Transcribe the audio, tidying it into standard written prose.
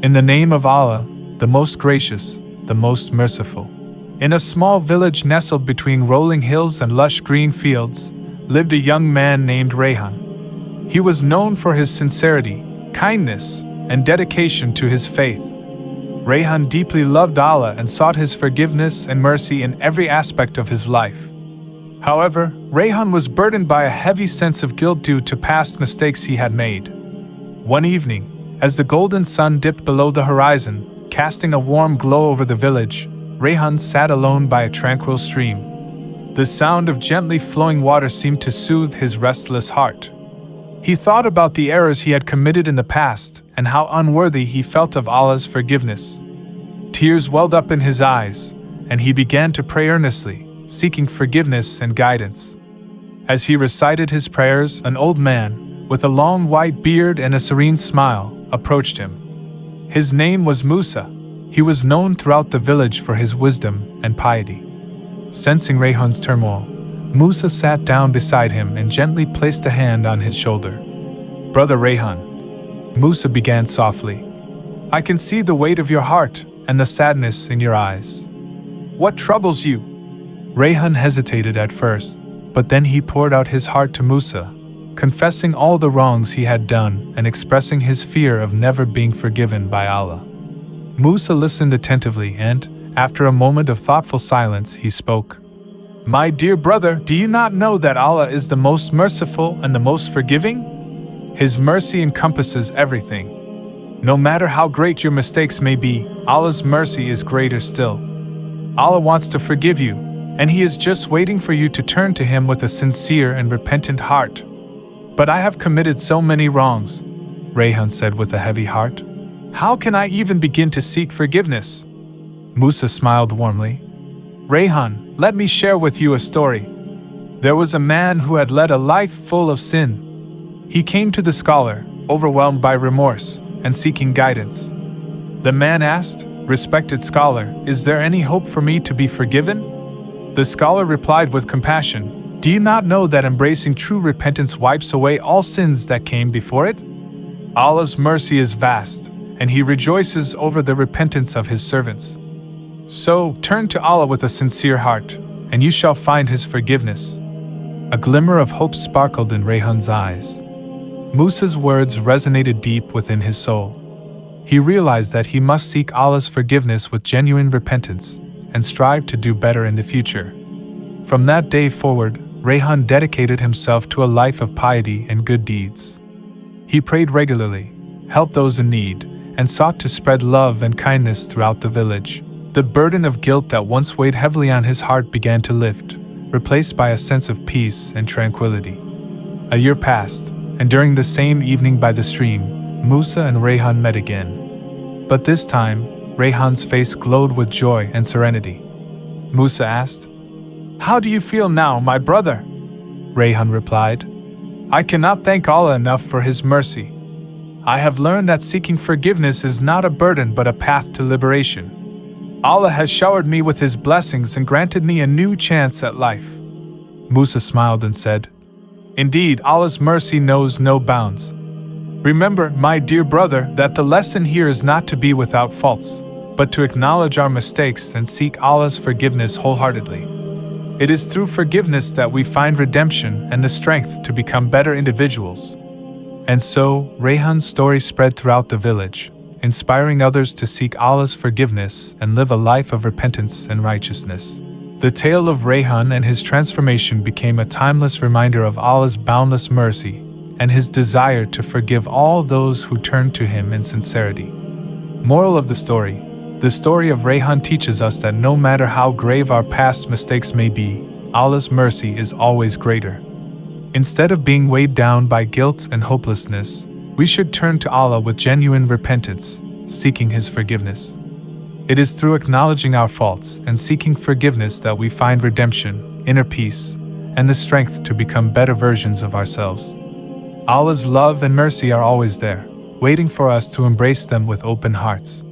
In the name of Allah, the most gracious, the most merciful. In a small village nestled between rolling hills and lush green fields, lived a young man named Rehan. He was known for his sincerity, kindness, and dedication to his faith. Rehan deeply loved Allah and sought His forgiveness and mercy in every aspect of his life. However, Rehan was burdened by a heavy sense of guilt due to past mistakes he had made. One evening, as the golden sun dipped below the horizon, casting a warm glow over the village, Rehan sat alone by a tranquil stream. The sound of gently flowing water seemed to soothe his restless heart. He thought about the errors he had committed in the past and how unworthy he felt of Allah's forgiveness. Tears welled up in his eyes, and he began to pray earnestly, seeking forgiveness and guidance. As he recited his prayers, an old man, with a long white beard and a serene smile, approached him. His name was Musa. He was known throughout the village for his wisdom and piety. Sensing Rehan's turmoil, Musa sat down beside him and gently placed a hand on his shoulder. "Brother Rehan," Musa began softly, "I can see the weight of your heart and the sadness in your eyes. What troubles you?" Rehan hesitated at first, but then he poured out his heart to Musa, confessing all the wrongs he had done and expressing his fear of never being forgiven by Allah. Musa listened attentively and, after a moment of thoughtful silence, he spoke. "My dear brother, do you not know that Allah is the most merciful and the most forgiving? His mercy encompasses everything. No matter how great your mistakes may be, Allah's mercy is greater still. Allah wants to forgive you, and He is just waiting for you to turn to Him with a sincere and repentant heart." "But I have committed so many wrongs," Rehan said with a heavy heart. "How can I even begin to seek forgiveness?" Musa smiled warmly. "Rehan, let me share with you a story. There was a man who had led a life full of sin. He came to the scholar, overwhelmed by remorse and seeking guidance. The man asked, 'Respected scholar, is there any hope for me to be forgiven?' The scholar replied with compassion, 'Do you not know that embracing true repentance wipes away all sins that came before it? Allah's mercy is vast, and He rejoices over the repentance of His servants. So, turn to Allah with a sincere heart, and you shall find His forgiveness." A glimmer of hope sparkled in Rehan's eyes. Musa's words resonated deep within his soul. He realized that he must seek Allah's forgiveness with genuine repentance, and strive to do better in the future. From that day forward, Rehan dedicated himself to a life of piety and good deeds. He prayed regularly, helped those in need, and sought to spread love and kindness throughout the village. The burden of guilt that once weighed heavily on his heart began to lift, replaced by a sense of peace and tranquility. A year passed, and during the same evening by the stream, Musa and Rehan met again. But this time, Rehan's face glowed with joy and serenity. Musa asked, "How do you feel now, my brother?" Rehan replied, "I cannot thank Allah enough for His mercy. I have learned that seeking forgiveness is not a burden but a path to liberation. Allah has showered me with His blessings and granted me a new chance at life." Musa smiled and said, "Indeed, Allah's mercy knows no bounds. Remember, my dear brother, that the lesson here is not to be without faults, but to acknowledge our mistakes and seek Allah's forgiveness wholeheartedly. It is through forgiveness that we find redemption and the strength to become better individuals." And so, Rehan's story spread throughout the village, inspiring others to seek Allah's forgiveness and live a life of repentance and righteousness. The tale of Rehan and his transformation became a timeless reminder of Allah's boundless mercy and His desire to forgive all those who turn to Him in sincerity. Moral of the story: the story of Rehan teaches us that no matter how grave our past mistakes may be, Allah's mercy is always greater. Instead of being weighed down by guilt and hopelessness, we should turn to Allah with genuine repentance, seeking His forgiveness. It is through acknowledging our faults and seeking forgiveness that we find redemption, inner peace, and the strength to become better versions of ourselves. Allah's love and mercy are always there, waiting for us to embrace them with open hearts.